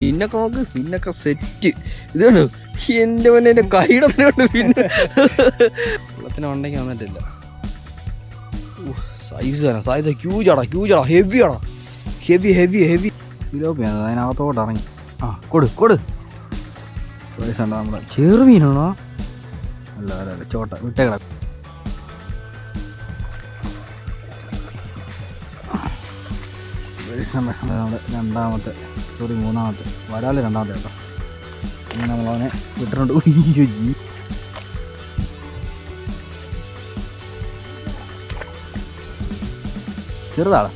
പിന്നൊക്കെ നോക്ക്, പിന്നൊക്കെ സെറ്റ്. ഇതാണ് എൻ്റെ മുന്നേ എൻ്റെ കൈയിടത്തിലുണ്ട്. പിന്നെ വെള്ളത്തിനുണ്ടെങ്കിൽ വന്നിട്ടില്ല. സൈസ് ഹ്യൂജാടാ, ഹെവിയാടാ, ഹെവി ഫിലോപ്പിയാണ്. അതിനകത്തോട്ട് ഇറങ്ങി. കൊടു നമ്മുടെ ചെറുമീനാണോ? അല്ല ചോട്ട വിട്ടേക്കട. രണ്ടാമത്തെ മൂന്നാമത്തെ വരാല് രണ്ടാമത്തെ കേട്ടോ. അങ്ങനെ നമ്മളവനെ വിട്ടിട്ടുണ്ട്. ചെറുതാളെ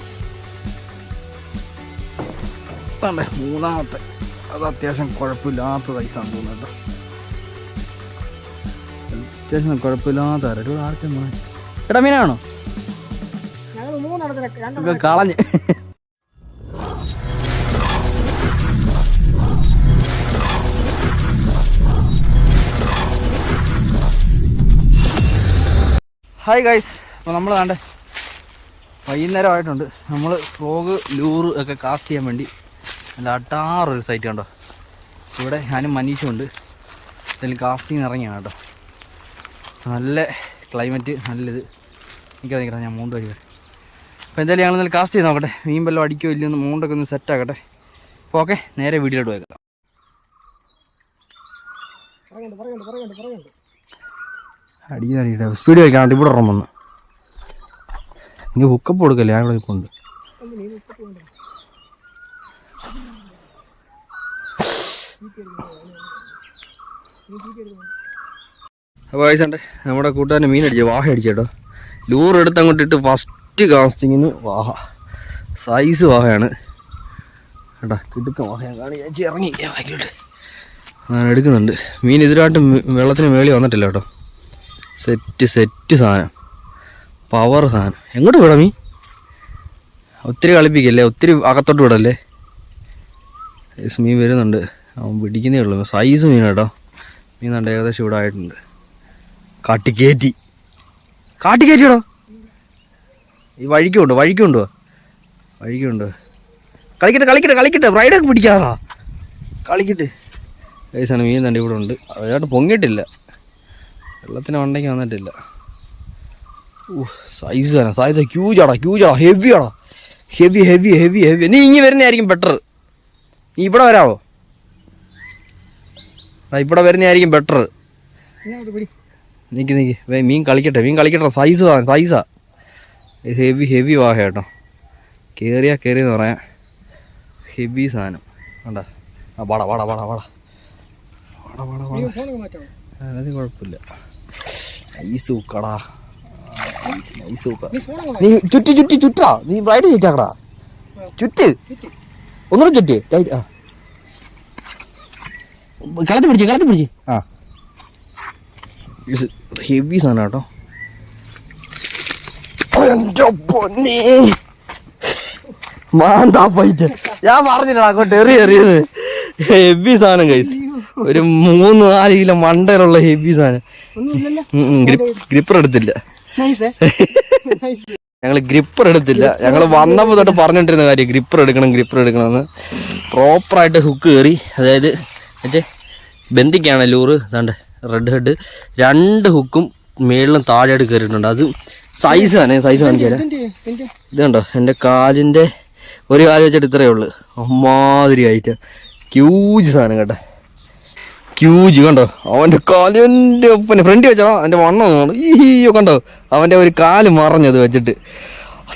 മൂന്നാമത്തെ. അത് അത്യാവശ്യം കുഴപ്പമില്ലാത്ത സൈസാണ് തോന്നുന്നത് കേട്ടോ. അത്യാവശ്യം കുഴപ്പമില്ലാത്ത ആർക്കും എടാ മീനാണോ കളഞ്ഞ്. ഹായ് ഗൈസ്, അപ്പോൾ നമ്മൾ വേണ്ടേ വൈകുന്നേരമായിട്ടുണ്ട്. നമ്മൾ ഫ്രോഗ് ലൂറ് ഒക്കെ കാസ്റ്റ് ചെയ്യാൻ വേണ്ടി നല്ല അട്ടാറൊരു സൈറ്റ് കണ്ടോ. ഇവിടെ ഞാനും മനീഷും ഉണ്ട്. ഇതിൽ കാസ്റ്റിങ് ഇറങ്ങിയാണ് കേട്ടോ. നല്ല ക്ലൈമറ്റ്, നല്ലത്. നിൽക്കട്ടെ ഞാൻ മൂണ്ട് വരിക. അപ്പോൾ എന്തായാലും ഞങ്ങൾ നല്ല കാസ്റ്റ് ചെയ്ത് നോക്കട്ടെ. മീൻ വല്ലതും അടിക്കോ ഇല്ലെന്ന് മൂണ്ടൊക്കെ ഒന്ന് സെറ്റാക്കട്ടെ. അപ്പോൾ ഓക്കെ, നേരെ വീഡിയോയിട്ട് പോയേക്കാം. അടിക്കാറിയില്ല, സ്പീഡ് വയ്ക്കാണ്ട് ഇവിടെ ഉറങ്ങുന്നു. എനിക്ക് ഹുക്കപ്പ് കൊടുക്കല്ലേ, ഞാൻ ഇവിടെ ഇപ്പോൾ ഉണ്ട്. അപ്പോൾ വയസ്സണ്ടേ നമ്മുടെ കൂട്ടുകാരന് മീൻ അടിച്ചു, വാഹ അടിച്ചേട്ടോ. ലൂർ എടുത്ത് അങ്ങോട്ടിട്ട് ഫസ്റ്റ് കാസ്റ്റിങ്ങിന് വാഹ. സൈസ് വാഹയാണ് കേട്ടോ. കിടുക്ക വാഹയാണ്. കാണിച്ച് ഇറങ്ങി വാക്കിലോട്ട് ഞാൻ എടുക്കുന്നുണ്ട്. മീൻ ഇതിലായിട്ടും വെള്ളത്തിന് മേളിൽ വന്നിട്ടില്ല കേട്ടോ. സെറ്റ് സാധനം, പവർ സാധനം. എങ്ങോട്ട് വിടാം മീൻ? ഒത്തിരി കളിപ്പിക്കല്ലേ, ഒത്തിരി അകത്തോട്ട് വിടല്ലേ. മീൻ വരുന്നുണ്ട്, അവൻ പിടിക്കുന്നേ ഉള്ളൂ. സൈസ് മീൻ കേട്ടോ. മീൻ കണ്ട് ഏകദേശം ഇവിടെ ആയിട്ടുണ്ട്. കാട്ടിക്കേറ്റിയോ? ഈ വഴിക്കുണ്ടോ? കളിക്കട്ടെ റൈഡൊക്കെ പിടിക്കാറാ. കളിക്കട്ടെ സൈസാണ് മീൻ തന്നെ ഇവിടെ ഉണ്ട്. അതായിട്ട് പൊങ്ങിയിട്ടില്ല, വെള്ളത്തിനുണ്ടെങ്കിൽ വന്നിട്ടില്ല. സൈസ് ഹ്യൂജാടാ, ഹെവിയാടാ, ഹെവി. നീ ഇങ്ങി വരുന്നതായിരിക്കും ബെറ്റർ. നീ ഇവിടെ വരാവോ? ഇവിടെ വരുന്നതായിരിക്കും ബെറ്റർ. നിക്ക് മീൻ കളിക്കട്ടെ. സൈസാ ഹെവി വാഹ കേട്ടോ. കേറിയെന്ന് പറയാം. ഹെവി സാധനം വേണ്ടാ. വാടാ അത് കുഴപ്പമില്ല. ഐസ് ഊക്കടാ, ഐസ് ഊക്ക. നീ ചുറ്റാ, നീ ബ്രൈഡ് ചുറ്റാക്കടാ. ഒന്നുകൂടെ ചുറ്റ്. കളത്തി പിടിച്ച്. ഹെവി സാധനം കേട്ടോ. മാന്താ പോയിട്ട് ഞാൻ പറഞ്ഞില്ല അങ്ങോട്ട് എറിയത്. ഹെവി സാധനം കൈസ്. ഒരു 3-4 കിലോ മണ്ടയിലുള്ള ഹെവി സാധനം. ഗ്രിപ്പർ എടുത്തില്ല. ഞങ്ങൾ വന്നപ്പോൾ തൊട്ട് പറഞ്ഞിട്ടിരുന്ന കാര്യം ഗ്രിപ്പർ എടുക്കണമെന്ന്. പ്രോപ്പറായിട്ട് ഹുക്ക് കയറി, അതായത് മറ്റേ ബന്ധിക്കാണ് ലൂറ്. അതാണ്ട് റെഡ് ഹെഡ് 2 ഹുക്കും മേളിലും താഴെയായിട്ട് കയറിയിട്ടുണ്ട്. അത് സൈസ് കാണിച്ചു തരാം. ഇത് കണ്ടോ, എൻ്റെ കാലിൻ്റെ ഒരു കാല് വെച്ചിട്ട് ഇത്രയേ ഉള്ളൂ. അമ്മാതിരി ആയിട്ട് ക്യൂജ് സാധനം കേട്ടോ. കണ്ടോ അവൻ്റെ കാലിൻ്റെ ഒപ്പനെ ഫ്രണ്ട് വെച്ചോ. അവൻ്റെ വണ്ണം കണ്ടോ, അവൻ്റെ ഒരു കാല് മറഞ്ഞത് വെച്ചിട്ട്.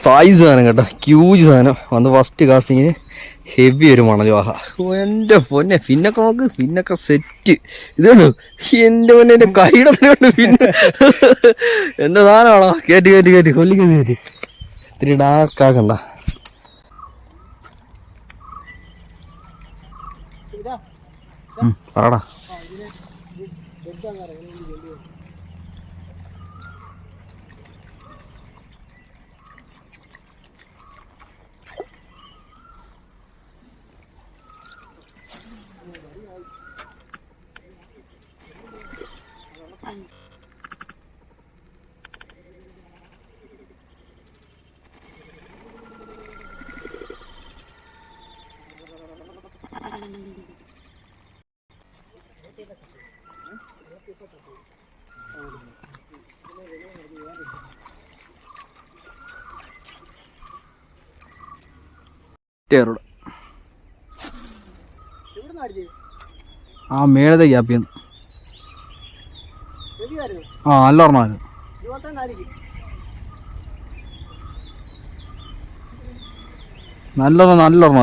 സൈസ് സാധനം കേട്ടോ, ക്യൂജ് സാധനം. വന്ന് ഫസ്റ്റ് കാസ്റ്റിങ്ങിന് ഹെവി ഒരു മണൽ വാഹ. എൻ്റെ പൊന്നെ, പിന്നൊക്കെ നോക്ക്, പിന്നൊക്കെ സെറ്റ്. ഇതുണ്ടോ എൻ്റെ പൊന്നെ എൻ്റെ കൈയിടത്തിലുണ്ട്. പിന്നെ എൻ്റെ സാധനമാണോ? കയറ്റി കൊല്ലിക്കയറ്റി ഇത്തിരി ഡാർക്കാക്കണ്ട. പറടാ. ആ മേളത്തെ ഗ്യാപ്പിന്ന് ആ നല്ല ഓർമ്മ നല്ല ഓർമ്മ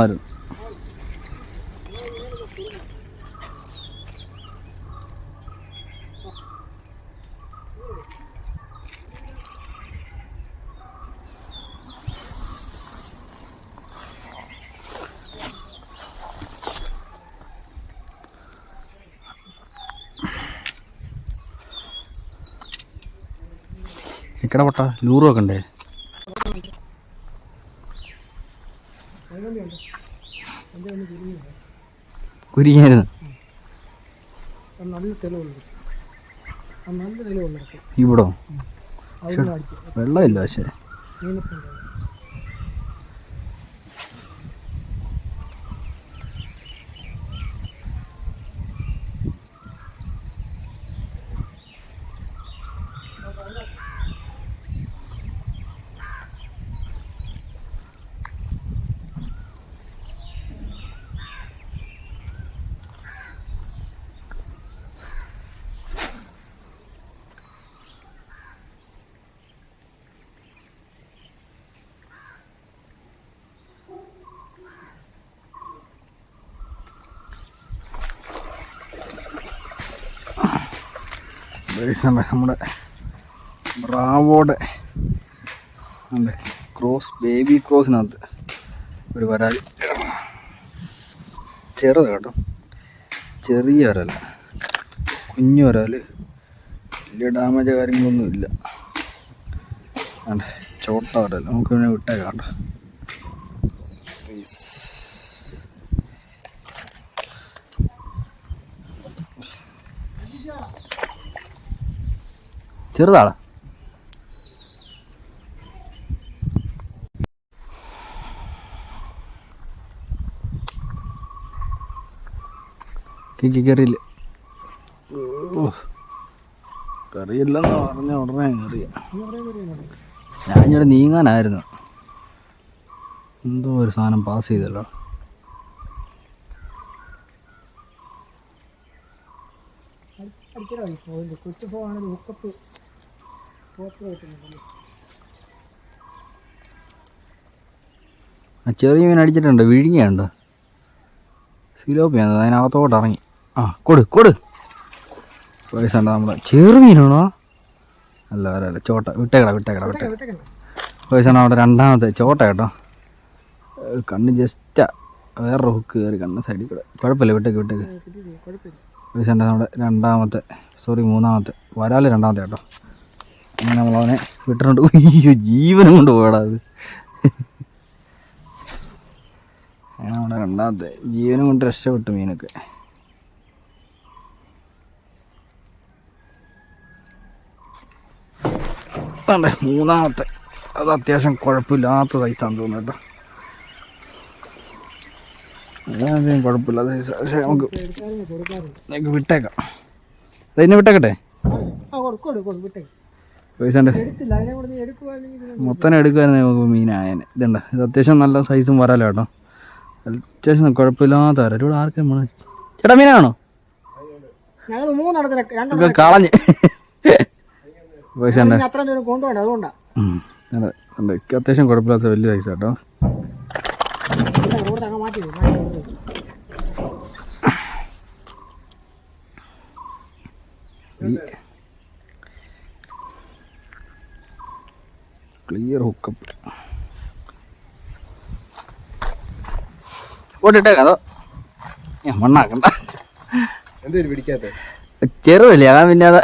ഇക്കടെ പൊട്ട ലൂറ് വെക്കണ്ടേ കുരിങ്ങായിരുന്നു ഇവിടോ വെള്ളമില്ല പക്ഷേ നമ്മുടെ ബ്രാവോടെ ക്രോസ് ബേബി ക്രോസിനകത്ത് ഒരു വരാൽ ചെറുത് കേട്ടോ, ചെറിയ വരാൽ, കുഞ്ഞു വരാൽ, വലിയ ഡാമേജ് കാര്യങ്ങളൊന്നും ഇല്ല. ചോട്ട വരാൽ നമുക്ക് പിന്നെ വിട്ടേക്കാം കേട്ടോ. ചെറുതാളാ കയറിയില്ല. കറിയില്ലെന്ന് പറഞ്ഞ ഉടനെ കറിയ. ഞാനിവിടെ നീങ്ങാനായിരുന്നു, എന്തോ ഒരു സാധനം പാസ് ചെയ്തല്ലോ. ആ ചെറിയ മീൻ അടിച്ചിട്ടുണ്ട്, വിഴിഞ്ഞുണ്ട്, സിലോപ്പിയാണ്, അതിനകത്തോട്ട് ഇറങ്ങി. ആ കൊടു പൈസ ഉണ്ട്. നമ്മുടെ ചെറുമീനാണോ? അല്ല അല്ല ചോട്ട, വിട്ടേക്കട പൈസ ഉണ്ട്. അവിടെ രണ്ടാമത്തെ ചോട്ട കേട്ടോ, കണ്ണ് ജസ്റ്റാ, വേറൊരു ഹുക്ക് കയറി കണ്ണ് സൈഡിൽ കൂടെ. കുഴപ്പമില്ല, വിട്ടേക്ക് പൈസ ഉണ്ട്. നമ്മുടെ മൂന്നാമത്തെ വരാൽ രണ്ടാമത്തെ കേട്ടോ. അങ്ങനെ നമ്മളവനെ വിട്ടിട്ടുണ്ട്. അയ്യോ, ജീവനും കൊണ്ട് പോയടാ അത്. അങ്ങനെ നമ്മുടെ രണ്ടാമത്തെ ജീവനും കൊണ്ട് രക്ഷപ്പെട്ടു മീനൊക്കെ. മൂന്നാമത്തെ അത് അത്യാവശ്യം കുഴപ്പമില്ലാത്ത സൈസാന്ന് തോന്നുന്നു കേട്ടോ. അധികം കുഴപ്പമില്ലാത്ത സൈസ്, പക്ഷേ നമുക്ക് വിട്ടേക്കാം. അതിനെ വിട്ടേക്കട്ടെ, പൈസ ഉണ്ട്. മൊത്തം എടുക്കുമായിരുന്നു നമുക്ക് മീനായനെ. ഇതുണ്ട, ഇത് അത്യാവശ്യം നല്ല സൈസും വരാലോ കേട്ടോ, അത്യാവശ്യം കുഴപ്പമില്ലാത്ത വരാം. ഇവിടെ ആർക്കും ചേട്ടാ മീനാണോ? കളഞ്ഞ് പൈസ ഉണ്ട്. അത്യാവശ്യം കുഴപ്പമില്ലാത്ത വലിയ സൈസ് കേട്ടോ. ക്ലിയർ ഹുക്കപ്പ് പോട്ടിട്ടേക്കതോ മണ്ണാക്കണ്ട. ചെറുതല്ലേ അതാ.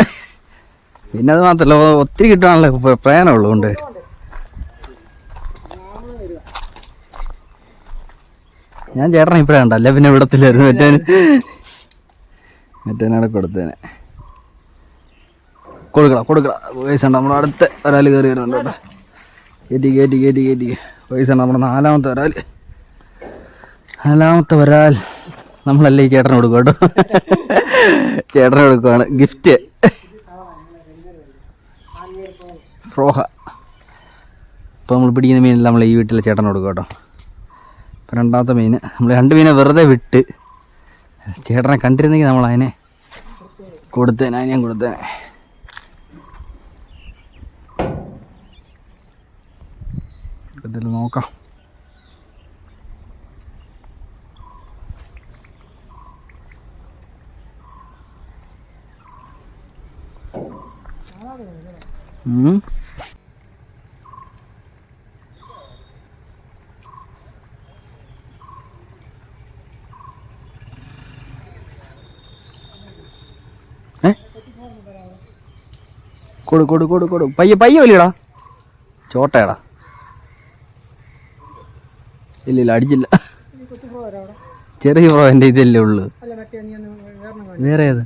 പിന്നെ അത് മാത്രല്ല, ഒത്തിരി കിട്ടുവാണല്ലോ പ്രയാണമുള്ളതുകൊണ്ട്. ഞാൻ ചേട്ടനെ ഇപ്പഴേ കണ്ടല്ലേ, പിന്നെ വിടത്തില്ലായിരുന്നു. മറ്റേനവിടെ കൊടുത്തേനെ. കൊടുക്കട പൈസ ഉണ്ട്. നമ്മുടെ അടുത്ത ഒരാൾ കയറി വരുന്നുണ്ട് കേട്ടോ. കയറ്റി പൈസ ഉണ്ട്. നമ്മുടെ നാലാമത്തെ വരാൽ നമ്മളല്ലേ ഈ ചേട്ടന് കൊടുക്കും കേട്ടോ. ചേട്ടന് കൊടുക്കുവാണ് ഗിഫ്റ്റ്. ഫ്രോഹ. ഇപ്പോൾ നമ്മൾ പിടിക്കുന്ന മീനെല്ലാം നമ്മൾ ഈ വീട്ടിലെ ചേട്ടന് കൊടുക്കും കേട്ടോ. അപ്പോൾ രണ്ടാമത്തെ മീൻ നമ്മൾ 2 മീനെ വെറുതെ വിട്ട് ചേട്ടനെ കണ്ടിരുന്നെങ്കിൽ നമ്മൾ അതിനെ കൊടുത്തേനെ, അതിനെ ഞാൻ കൊടുത്തേനെ. ഇതിൽ നോക്കാം. കൊടു കൊടു കൊടു കൊടു പയ്യെ പയ്യെ വലിയടാ. ചോട്ടയടാ. ഇല്ല അടിച്ചില്ല. ചെറിയ പ്രോ എൻ്റെ ഇതല്ലേ ഉള്ളു. വേറെ ഏത്?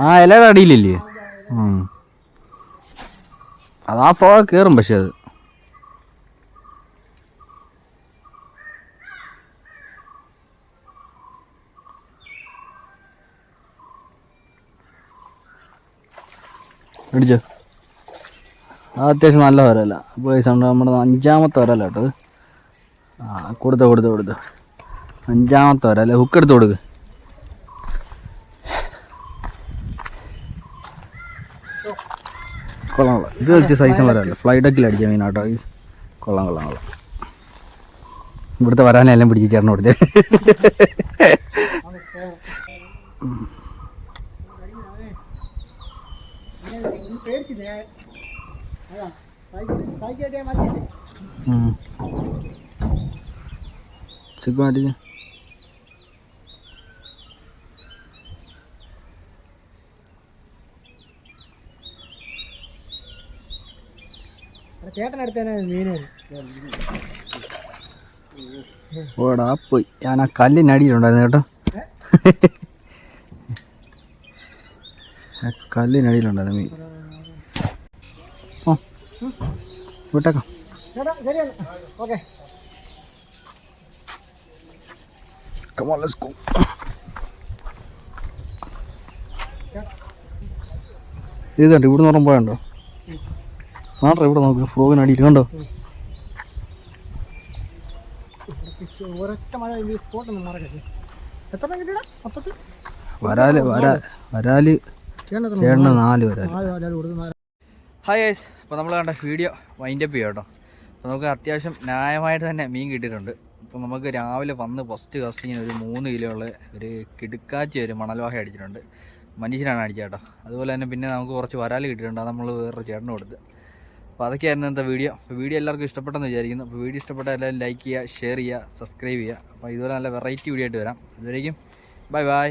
ആ ഇലയുടെ അടിയിലില്ലേ? അത് ആ ഫ്രോ കയറും. പക്ഷെ അത് അടിച്ചോ. അത് അത്യാവശ്യം നല്ല വരല്ല. പൈസ ഉണ്ട്. നമ്മുടെ 5ാമത്തെ വരല്ല കേട്ടോ. ആ കൊടുത്തോ 5ാമത്തെ വരല്ലേ. ഹുക്ക് എടുത്ത് കൊടുക്ക്. കൊള്ളാം. ഇത് വെച്ച് സൈസും വരാമല്ലോ. ഫ്ലൈ ഡക്കിൽ അടിച്ച മീനാട്ടോ. കൊള്ളാം. ഇവിടുത്തെ വരാനെല്ലാം പിടിച്ച് ചേർന്ന് കൊടുത്തേ. ചിക്കൻ അടിച്ച് ഓടാ പോയി. ഞാൻ ആ കല്ലിനടിയിലുണ്ടായിരുന്നു കേട്ടോ. ആ കല്ലിനടിയിലുണ്ടായിരുന്നു മീൻ. വിട്ടേക്കാം. Come on, let's go. ഇത് കണ്ടോ, ഇവിടെ നിന്ന് പോയണ്ടോ? നാട്ടെ ഇവിടെ നോക്ക്. ഫ്രോഗിന് അടിയിൽ കണ്ടോ? വരാല് ചേട്ടന് 4 വരാല്. ഹായ് ഗൈസ്, അപ്പോൾ നമ്മൾ കണ്ട വീഡിയോ വൈൻഡപ്പ് ചെയ്യാം കേട്ടോ. അപ്പോൾ നമുക്ക് അത്യാവശ്യം ന്യായമായിട്ട് തന്നെ മീൻ കിട്ടിയിട്ടുണ്ട്. അപ്പോൾ നമുക്ക് രാവിലെ വന്ന് ഫസ്റ്റ് കാസ്റ്റിങ്ങിന് ഒരു 3 കിലോ ഉള്ള ഒരു കിടുക്കാച്ചി ഒരു മണൽവാഹ അടിച്ചിട്ടുണ്ട്. മനുഷ്യനാണ് അടിച്ചത് കേട്ടോ. അതുപോലെ തന്നെ പിന്നെ നമുക്ക് കുറച്ച് വരാൽ കിട്ടിയിട്ടുണ്ട്. അത് നമ്മൾ വേറൊരു ചേട്ടന് കൊടുത്ത്. അപ്പോൾ അതൊക്കെയായിരുന്നു ഇന്നത്തെ വീഡിയോ. അപ്പോൾ വീഡിയോ എല്ലാവർക്കും ഇഷ്ടപ്പെട്ടെന്ന് വിചാരിക്കുന്നു. അപ്പോൾ വീഡിയോ ഇഷ്ടപ്പെട്ടാൽ എല്ലാവരും ലൈക്ക് ചെയ്യുക, ഷെയർ ചെയ്യുക, സബ്സ്ക്രൈബ് ചെയ്യുക. അപ്പോൾ ഇതുപോലെ നല്ല വെറൈറ്റി വീഡിയോ ആയിട്ട് വരാം. അതുവരേക്കും ബൈ.